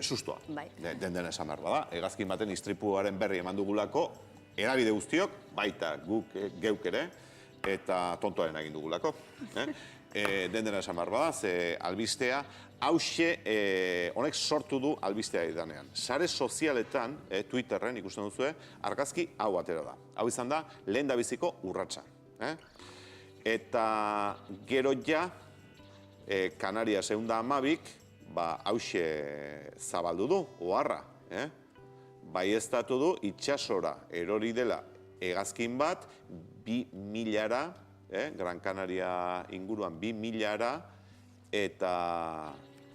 sustoa. Den esan behar bada. Hegazkin baten istripuaren berri eman dugulako, erabide guztiok, baita geuk ere, eta tontoaren egin dugulako. Den esan behar bada, ze albistea, hauxe, honek sortu du albistea idanean. Sare sozialetan, Twitterren ikusten duzue, argazki hau atera da. Hau izan da, lehen da biziko urratsa. Eta gero ja, Canarias 112, hauxe zabaldu du, oharra. Baieztatu du, itxasora erori dela hegazkin bat, 2.000-ara, Gran Canaria inguruan 2.000-ara, eta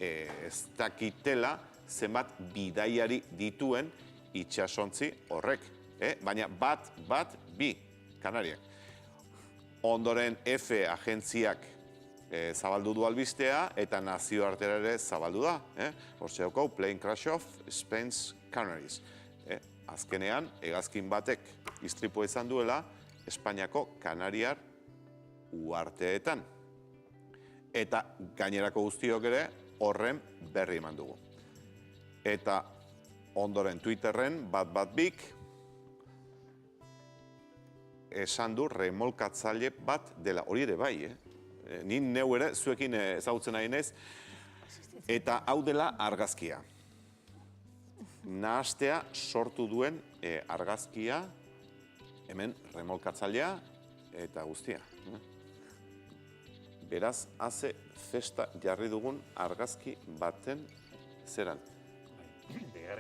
ez dakitela zenbat bidaiari dituen itxasontzi horrek. Baina bi Kanariak. Ondoren F agentziak zabaldu du albistea eta nazioartera ere zabaldu da. Hortxe daukau, Plane Crash of Spain's Canaries. Azkenean, hegazkin batek istripua izan duela Espainiako Kanariar uharteetan. Eta gainerako guztiok ere horren berri eman dugu. Eta ondoren Twitterren bat-bik esan du remolkatzaile bat dela. Hori ere bai, Ni neu ere zuekin ezagutzen nahi naiz. Eta hau dela argazkia. Nahastea sortu duen argazkia, hemen remolkatzailea eta guztia. Beraz, haze festa jarri dugun argazki baten zeran.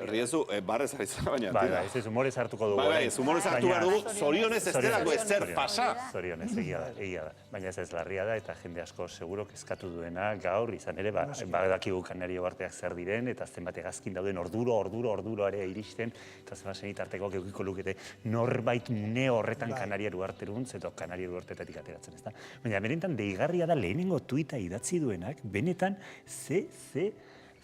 Riezu, barrez ari zara baina. Ez humorez hartuko dugu. Ez humorez hartu behar dugu, zorionez ez delako ezer pasa. Zorionez, egia da. Baina ez larria da eta jende asko seguro kezkatu duena gaur, izan ere, badakigu Kanario uharteak zer diren, eta zenbat hegazkin dauden orduro ere iristen, eta zenbat senitarteko geukiko lukete norbait mune horretan Kanariar uharteruntz, edo Kanariar uhartetatik ateratzen, ez da? Baina benetan deigarria da lehenengo tuita idatzi duenak, benetan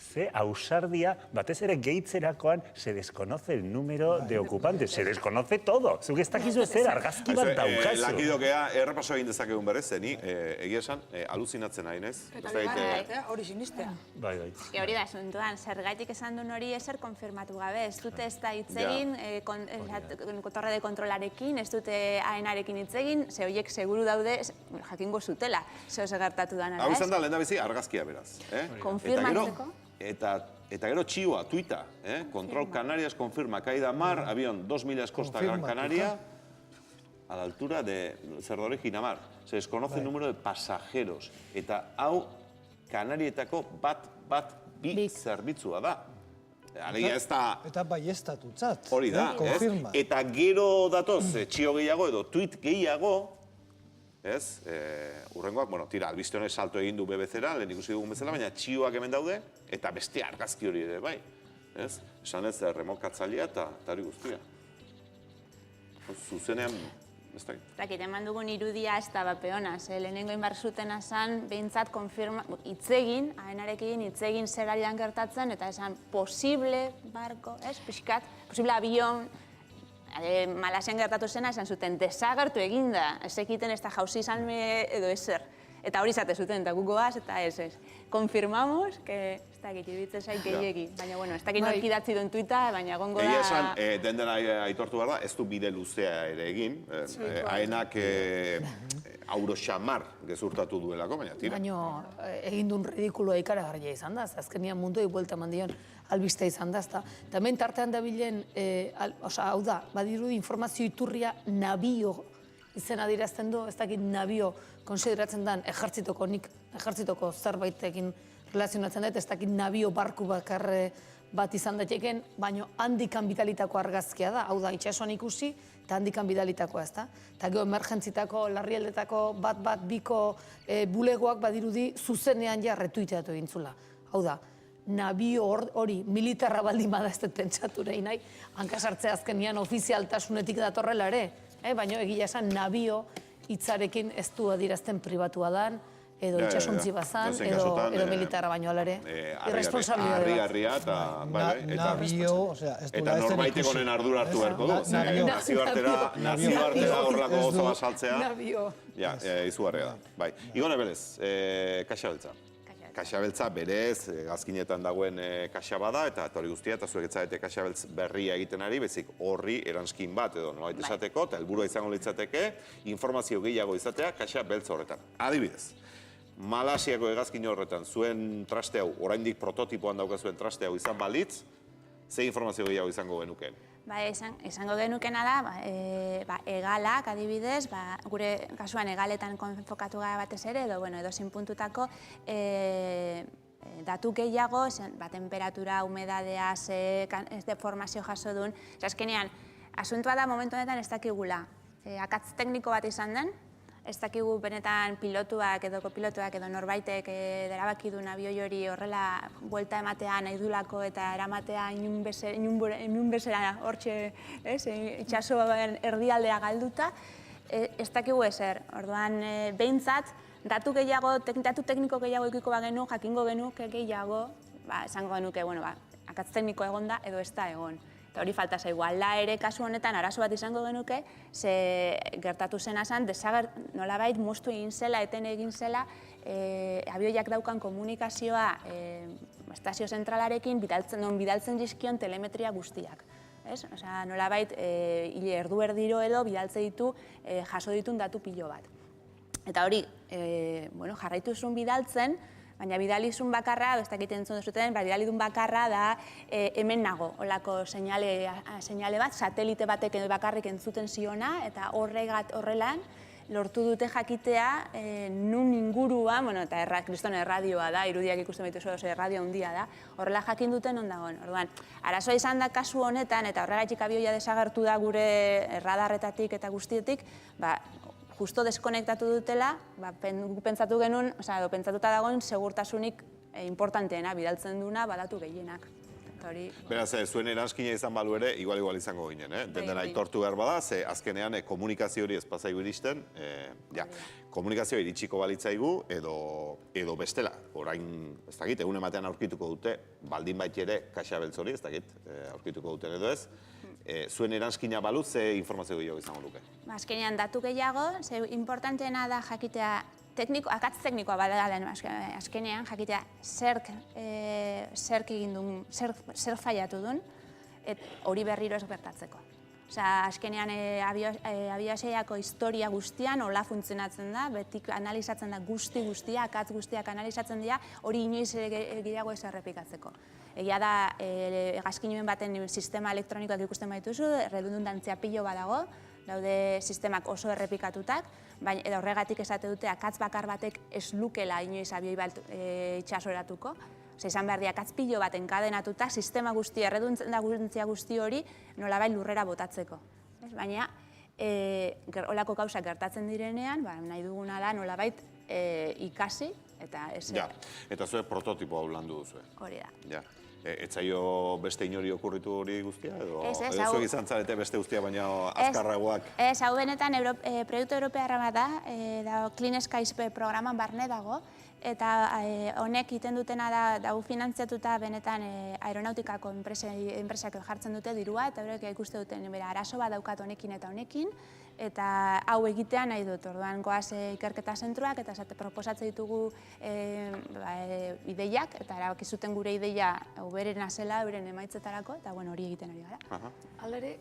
ze ausardia, batez ere gehitzerakoan, se desconoce el número de ocupantes, se desconoce todo. Zuk ez dakizu ezer argazki bat daukazu. Lakidokea errepaso egin dezakegun berrez, zeni, egia esan, aluzinatzen nahi nez. Hori sinistea. Bai. Hori da, zuntuan, zergaitik esan duen hori ezer konfirmatu gabe. Ez dute ez da hitzegin, torre de kontrolarekin, ez dute aenarekin hitzegin, ze horiek seguru daude, jakingo zutela, zeo gertatu dana. Hau izan da, lehen da bizi, argazkia beraz. Konfirmatzeko. Eta gero txioa, tuita, Control Canarias confirma caída mar, avión 2 millas costa Gran Canaria, a la altura de Cerdore Ginamar. Se desconoce el número de pasajeros. Eta hau, Kanarietako bat bi zerbitzua da. Alegia ez da... Eta baiestatutzat. Hori da, ez? Eta gero datoz, txio gehiago edo tuit gehiago, ez? Urrengoak, tira, albiste honek salto egin du BBC-ra, lehen ikusi dugun bezala, baina txioak hemen daude, eta beste argazki hori ere, bai. Ez? Esan ez, remolkatzailea eta hori guztia. Zuzenean, ez da. Rakit, eman dugun irudia ez da bapeona, lehenengo inbar zuten esan, behintzat hitzegin, aenarekin hitzegin zer arian gertatzen, eta esan posible barko, ez? Piskat, posible avion, Malasian gertatu zena, esan zuten, desagertu eginda, ez ekiten ez da jauzi izan edo ezer. Eta hori izate zuten, eta gugoaz, eta ez. Konfirmamos, que ez dakit, iruditzen zaik gehiegi. Baina, ez dakit nork idatzi duen tuita, baina gongo da... Egia esan, dendena aitortu behar da, ez du bide luzea ere egin. Haenak Auroxamar gezurtatu duelako, baina tira. Baina egin duen ridikuloa ikaragarria izan da, azkenian munduei buelta mandion albiste izan da, ezta. Eta hemen tartean da bilen, hau da, badirudi informazio iturria nabio izena dirazten du, ez dakit nabio konsideratzen den ejertzitoko zerbaitekin relazionatzen dut, ez dakit nabio barku bakarre bat izan daiteken, baina handikan bidalitako argazkia da, hau da, itxasuan ikusi, eta handikan bidalitakoa, ez da? Eta gero emergentzitako, larrialdetako bat biko bulegoak badirudi zuzenean ja retuiteatu egintzula. Hau da, nabio hori militarra baldin bada ez dut pentsatu nahi, hankasartzea azkenian ofizialtasunetik datorrela ere, baina egia esan nabio hitzarekin ez du adirazten pribatua dan, edo itxasontzi bazan, edo militarra baino alare. Irresponsabilidade bat. Harrigarria eta... Nabio, osea, ez du eta norbaitek honen ardura hartu beharko du. Nazioartera horrelako gozo basaltzea. Nabio. Ja, izugarria da. Igone Belez, kaxa beltza. kaxabeltza berez, gazkinetan dagoen kaxa bada, eta hori guztia, eta zuek etzarete kaxabeltz berria egiten ari, bezik horri eranskin bat, edo nolabait esateko, eta helburua izango litzateke, informazio gehiago izatea kaxa beltz horretan. Adibidez, Malasiako hegazkin horretan, zuen traste hau, oraindik prototipoan daukazuen traste hau izan balitz, ze informazio gehiago izango genukeen? Izango genukena da, egalak adibidez, gure kasuan egaletan konfokatu gara batez ere, edo zein puntutako datu gehiago, temperatura, humedadea, ez deformazio jaso duen. Azkenean, asuntua da momentu honetan ez dakigula. Akatz tekniko bat izan den, ez dakigu benetan pilotuak edo kopilotuak edo norbaitek erabaki duen abioi hori horrela buelta ematea nahi dulako eta eramatea inun bezera hortxe itxasoaren erdialdea galduta, ez dakigu ezer. Orduan, behintzat, datu tekniko gehiago ikiko bagenu, jakingo genuke gehiago, esango genuke, akatz tekniko egon da edo ez da egon. Eta hori falta zaigu, ala ere kasu honetan arazo bat izango genuke, ze gertatu zena zen, nolabait moztu egin zela, eten egin zela, abioiak daukan komunikazioa estazio zentralarekin bidaltzen dizkion telemetria guztiak. Nolabait, erdu erdiro edo bidaltze ditu jaso ditun datu pilo bat. Eta hori, jarraitu zuen bidaltzen, baina bidalizun bakarra, ez dakit entzun duzuten, bidalizun bakarra da hemen nago, holako seinale bat, satelite batek bakarrik entzuten ziona, eta horrelan lortu dute jakitea nun inguruan, eta kriston erradioa da, irudiak ikusten baituzu oso erradio handia da, horrela jakin duten ondagoen. Orduan, arazoa izan da kasu honetan, eta horregatik abioia desagertu da gure radarretatik eta guztietik, justo deskonektatu dutela, pentsatu genuen, pentsatuta dagoen segurtasunik importanteena, bidaltzen duna, badatu gehienak. Beraz, zuen eranskina izan balu ere, igual izango ginen, dendera aitortu behar bada, ze azkenean komunikazio hori ez pasaigu iristen, komunikazioa iritsiko balitzaigu edo bestela. Orain, ez dakit, egun ematean aurkituko dute, baldin bait ere kaxabeltz hori, ez dakit, aurkituko duten edo ez, zuen eranskina balu, ze informazio gehiago izango duke? Azkenean, datu gehiago, ze importanteena da jakitea, akatz teknikoa badalen azkenean, jakitea zerk egin duen, zer faiatu duen, hori berriro ez gertatzeko. Azkenean, abiazeiako historia guztian hola funtzionatzen da, betik analizatzen da guztia, akatz guztiak analizatzen dira, hori inoiz gehiago ez errepikatzeko. Egia da, hegazkinuen baten sistema elektronikoak ikusten baituzu, redundantzia pilo badago, daude sistemak oso errepikatutak, baina horregatik esate dute akatz bakar batek ez lukela inoiz abioi bat itxasoratuko. Izan behar di akatz pilo bat enkadenatuta, sistema guzti, erredundantzia guzti hori nolabait lurrera botatzeko. Baina, holako gauzak gertatzen direnean, nahi duguna da nolabait ikasi eta ez... Eta zuek prototipo hau landu duzu. Hori da. Ez zaio beste inori okurritu hori guztia? Ez, edo zuek izan zarete beste guztia, baina azkarragoak? Ez, hau benetan proiektu europearra bat da, Clean Skies programan barne dago, eta honek iten dutena da finantziatuta benetan aeronautikako enpresak jartzen dute dirua, eta horrek ikuste duten arazo bat daukat honekin eta honekin, eta hau egitea nahi dut, orduan goaz ikerketa zentruak, eta proposatzen ditugu ideiak, eta erabakizuten gure ideia uberena zela, euren emaitzetarako, eta hori egiten ari gara. Halere,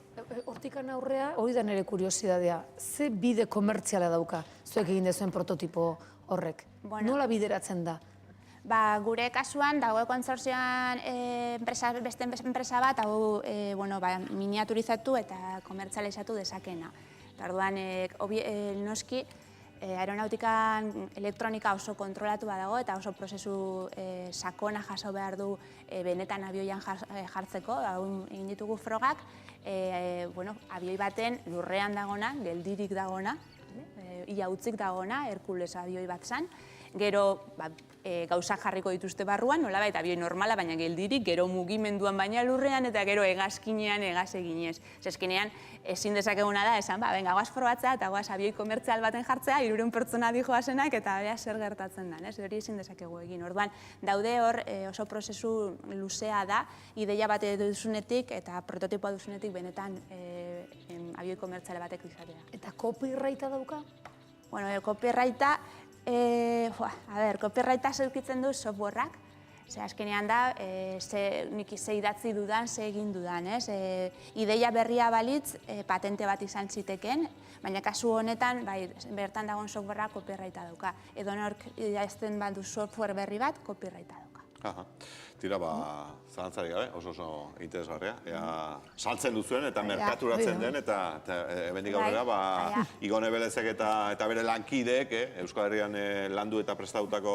hortikan aurrea, hori da nire kuriosidadea, ze bide komertziala dauka zuek egin dezuen prototipo horrek? Nola bideratzen da? Gure kasuan, dago konsortzioan beste enpresa bat, hau miniaturizatu eta komertzializatu dezakena. Orduan, noski, aeronautikan elektronika oso kontrolatu badago eta oso prozesu sakona jaso behar du benetan abioian jartzeko, egin ditugu frogak, abioi baten lurrean dagona, geldirik dagona, ia utzik dagona, Herkules abioi bat zen, gero gauzak jarriko dituzte barruan, nolabait abioi normala, baina geldirik, gero mugimenduan baina lurrean, eta gero hegazkinean hegaz eginez. Zezkenean, ezin dezakeguna da, esan, goaz frogatzea, eta goaz abioi komertzial baten jartzea, 300 pertsona dijoazenak, eta bea zer gertatzen den, hori ezin dezakegu egin. Orduan, daude hor oso prozesu luzea da, ideia bat duzunetik, eta prototipoa duzunetik benetan abioi komertzial batek izatea. Eta copyrighta dauka? Copyrighta, Copyrighta zeukitzen du softwareak. Ze azkenean da, nik ze idatzi dudan, ze egin dudan, ez? Ideia berria balitz, patente bat izan ziteken, baina kasu honetan, bertan dagoen softwarea copyrighta dauka. Edo nork idazten badu software berri bat, copyrighta dauka. Tira, zalantzari gabe, oso interesgarria. Saltzen duzuen eta merkaturatzen den, eta hemendik aurrera, Igone Belezek eta bere lankideek, Euskal Herrian landu eta prestautako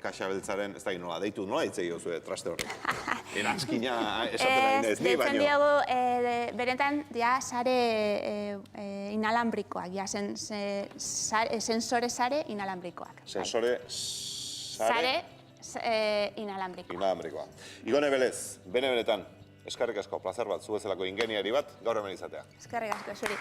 kaxa beltzaren, ez da nola, deitu, nola hitz egin zuen traste horrek? Eranskina esaten ari nez, ni baino. Deitzen diogu, beretan, sare inalambrikoak, sensore sare inalambrikoak. Sensore sare inalambrikoa. Inalambrikoa. Igone Belez, benetan, eskerrik asko, plazer bat, zu bezalako ingeniari bat, gaur hemen izatea. Eskerrik asko, zuri.